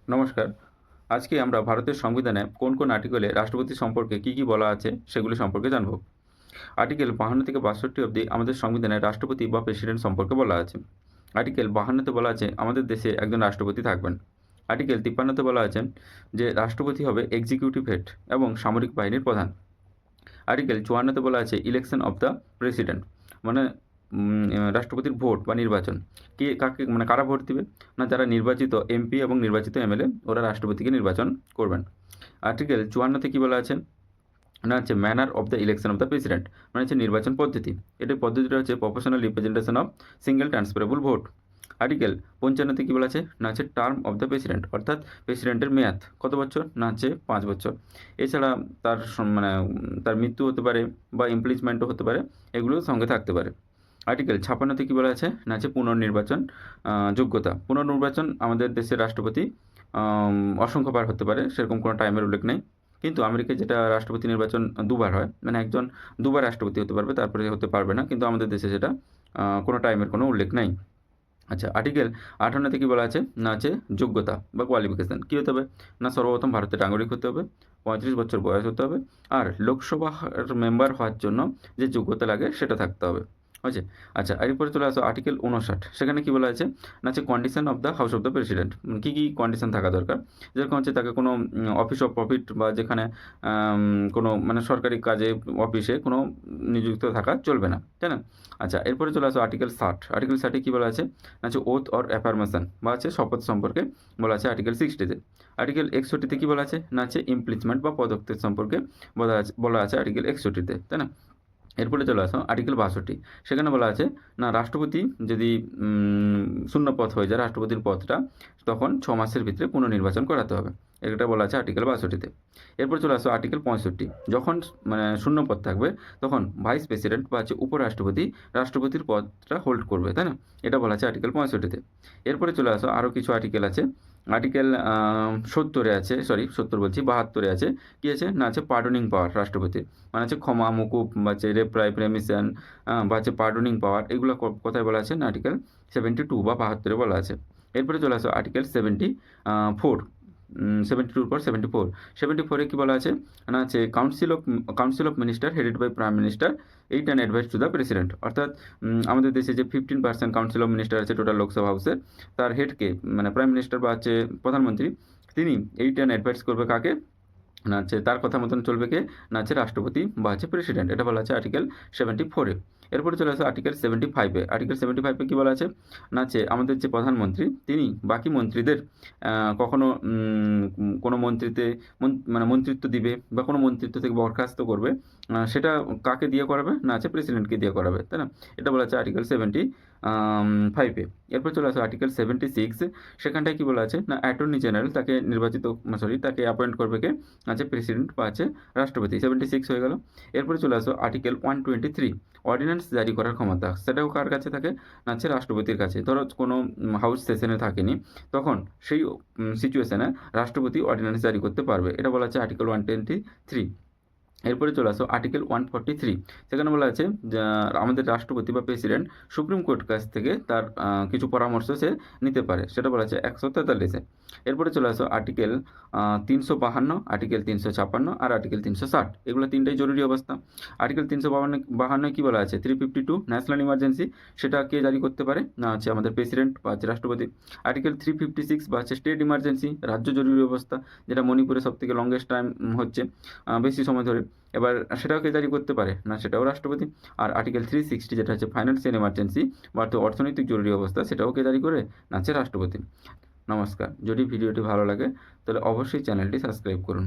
নমস্কার। আজকে আমরা ভারতের সংবিধানে কোন, কোন আর্টিকেলে রাষ্ট্রপতি সম্পর্কে কী, কী বলা আছে সেগুলি সম্পর্কে জানব। আর্টিকেল ৫২ থেকে ৬২ অবধি আমাদের সংবিধানে রাষ্ট্রপতি বা প্রেসিডেন্ট সম্পর্কে বলা আছে। আর্টিকেল ৫২ তে বলা আছে আমাদের দেশে একজন রাষ্ট্রপতি থাকবেন। আর্টিকেল ৫৩ তে বলা আছে যে রাষ্ট্রপতি হবে এক্সিকিউটিভ হেড এবং সামরিক বাহিনীর প্রধান। আর্টিকেল ৫৪ তে বলা আছে ইলেকশন অফ দ্য প্রেসিডেন্ট মানে রাষ্ট্রপতির ভোট বা নির্বাচন। কে কাকে মানে কারা ভোট দিবে? না যারা নির্বাচিত এমপি এবং নির্বাচিত এমএলএ ওরা রাষ্ট্রপতিকে নির্বাচন করবেন। আর্টিকেল ৫৪ তে কী বলা আছে? না হচ্ছে manner of the election of the president মানে হচ্ছে নির্বাচন পদ্ধতি। এটার পদ্ধতিটা হচ্ছে proportional representation of single transferable vote. Article ৫৫ তে কী বলা আছে? না হচ্ছে টার্ম অফ দ্য প্রেসিডেন্ট অর্থাৎ প্রেসিডেন্টের মেয়াদ কত বছর? না হচ্ছে ৫ বছর। এছাড়া তার মানে তার মৃত্যু হতে পারে বা ইমপিচমেন্টও হতে পারে, এগুলোও সঙ্গে থাকতে পারে। আর্টিকেল ৫৬ তে কী বলা আছে? না হচ্ছে পুনর্নির্বাচন যোগ্যতা। পুনর্নির্বাচন আমাদের দেশের রাষ্ট্রপতি অসংখ্যবার হতে পারে, সেরকম কোনো টাইমের উল্লেখ নেই। কিন্তু আমেরিকায় যেটা রাষ্ট্রপতি নির্বাচন দুবার হয়, মানে একজন দুবার রাষ্ট্রপতি হতে পারবে, তারপরে হতে পারবে না। কিন্তু আমাদের দেশে সেটা কোনো টাইমের কোনো উল্লেখ নাই। আচ্ছা, আর্টিকেল ৫৮ তে কী বলা আছে? না আছে যোগ্যতা বা কোয়ালিফিকেশান। কী হতে হবে? না সর্বপ্রথম ভারতের নাগরিক হতে হবে, ৩৫ বছর বয়স হতে হবে, আর লোকসভার মেম্বার হওয়ার জন্য যে যোগ্যতা লাগে সেটা থাকতে হবে। হয়েছে? আচ্ছা, এরপরে চলে আসো আর্টিকেল ৫৯। সেখানে কী বলা আছে? না হচ্ছে condition of the house of the president. কী, কী কন্ডিশন থাকা দরকার? যেরকম হচ্ছে তাকে কোনো অফিস অফ প্রফিট বা যেখানে কোনো মানে সরকারি কাজে অফিসে কোনো নিযুক্ত থাকা চলবে না। তাই না? আচ্ছা, এরপরে চলে আসো আর্টিকেল ৬০। আর্টিকেল ৬০ এ কী বলা আছে? না হচ্ছে ওথ অর অ্যাফার্মেশন বা হচ্ছে শপথ সম্পর্কে বলা আছে আর্টিকেল ৬০ তে। আর্টিকেল ৬১ তে কী বলা আছে? না হচ্ছে ইমপিচমেন্ট বা পদত্যাগ সম্পর্কে বলা আছে আর্টিকেল ৬১ তে। তাই না? এরপরে চলে আসো আর্টিকেল ৬২। সেখানে বলা আছে না রাষ্ট্রপতি যদি শূন্যপদ হয়ে যায় রাষ্ট্রপতির পদটা, তখন ৬ মাসের ভিতরে পুনর্নির্বাচন করাতে হবে। এটা বলা আছে আর্টিকেল ৬২ তে। এরপর চলে আসো আর্টিকেল ৬৫। যখন মানে শূন্যপদ থাকবে তখন ভাইস প্রেসিডেন্ট বা হচ্ছে উপরাষ্ট্রপতি রাষ্ট্রপতির পদটা হোল্ড করবে, তাই না? এটা বলা আছে আর্টিকেল ৬৫ তে। এরপরে চলে আসো আরও কিছু আর্টিকেল আছে। আর্টিকেল ৭০ এ আছে, সরি ৭০ বলছি ৭২ এ আছে। কী আছে? না আছে পার্ডনিং পাওয়ার রাষ্ট্রপতির। মানে হচ্ছে ক্ষমা, মুকুব বা হচ্ছে রেমিশন বা হচ্ছে পার্ডনিং পাওয়ার, এগুলো কোথায় বলা আছে? না আর্টিকেল ৭২ বা ৭২ এ বলা আছে। এরপরে চলে আসো আর্টিকেল ৭৪ 72 পর 74। 74 এ কী বলা আছে? না হচ্ছে council of minister headed by prime minister aid and advice to the president. অর্থাৎ আমাদের দেশে যে 15% কাউন্সিল অফ মিনিস্টার আছে টোটাল লোকসভা হাউসের, তার হেডকে মানে প্রাইম মিনিস্টার বা হচ্ছে প্রধানমন্ত্রী, তিনি এইট অ্যান্ড অ্যাডভাইস করবে কাকে? না হচ্ছে তার কথা মতন চলবে কে? না হচ্ছে রাষ্ট্রপতি বা হচ্ছে প্রেসিডেন্ট। এটা বলা আছে আর্টিকেল 74 এ। এরপরে চলে আসে আর্টিকেল 75 এ। আর্টিকেল 75 এ কী বলা আছে? না হচ্ছে আমাদের যে প্রধানমন্ত্রী তিনি বাকি মন্ত্রীদের কখনো কোনো মন্ত্রীতে মানে মন্ত্রিত্ব দিবে বা কোনো মন্ত্রিত্ব থেকে বরখাস্ত করবে, সেটা কাকে দিয়ে করাবে? না হচ্ছে প্রেসিডেন্টকে দিয়ে করাবে, তাই না? এটা বলা আছে আর্টিকেল 75 এ। এরপর চলে আসো আর্টিকেল 76। সেখানটায় কী বলা আছে? না অ্যাটর্নি জেনারেল তাকে তাকে অ্যাপয়েন্ট করবে কে? আছে প্রেসিডেন্ট বা আছে রাষ্ট্রপতি। 76 হয়ে গেল। এরপরে চলে আসো আর্টিকেল 123 অর্ডিন্যান্স জারি করার ক্ষমতা। সেটাও কার কাছে থাকে? না হচ্ছে রাষ্ট্রপতির কাছে। ধরো কোনো হাউস সেশনে থাকেনি, তখন সেই সিচুয়েশনে রাষ্ট্রপতি অর্ডিন্যান্স জারি করতে পারবে। এটা বলা আছে আর্টিকেল 123। এরপরে চলে আসো আর্টিকেল 143। সেখানে বলা আছে যে আমাদের রাষ্ট্রপতি বা প্রেসিডেন্ট সুপ্রিম কোর্ট কাছ থেকে তার কিছু পরামর্শ সে নিতে পারে, সেটা বলা আছে 143 এ। এরপরে চলে আসো আর্টিকেল ৩৫২, আর্টিকেল ৩৫৬ আর আর্টিকেল ৩৬০। এগুলো তিনটাই জরুরি অবস্থা। আর্টিকেল ৩৫২ কী বলা আছে? 352 ন্যাশনাল ইমার্জেন্সি, সেটা কে জারি করতে পারে? না হচ্ছে আমাদের প্রেসিডেন্ট বা হচ্ছে রাষ্ট্রপতি। আর্টিকেল 356 বা হচ্ছে স্টেট ইমার্জেন্সি, রাজ্য জরুরি অবস্থা, যেটা মণিপুরে সবথেকে লংগেস্ট টাইম হচ্ছে বেশি সময় ধরে। এবার সেটাও কে জারি করতে পারে? না সেটাও রাষ্ট্রপতি। আর আর্টিকেল 360 যেটা হচ্ছে ফাইন্যান্সিয়াল ইমার্জেন্সি বা অর্থনৈতিক জরুরি অবস্থা, সেটাও কে জারি করে? না হচ্ছে রাষ্ট্রপতি। নমস্কার। যদি ভিডিওটি ভালো লাগে তাহলে অবশ্যই চ্যানেলটি সাবস্ক্রাইব করুন।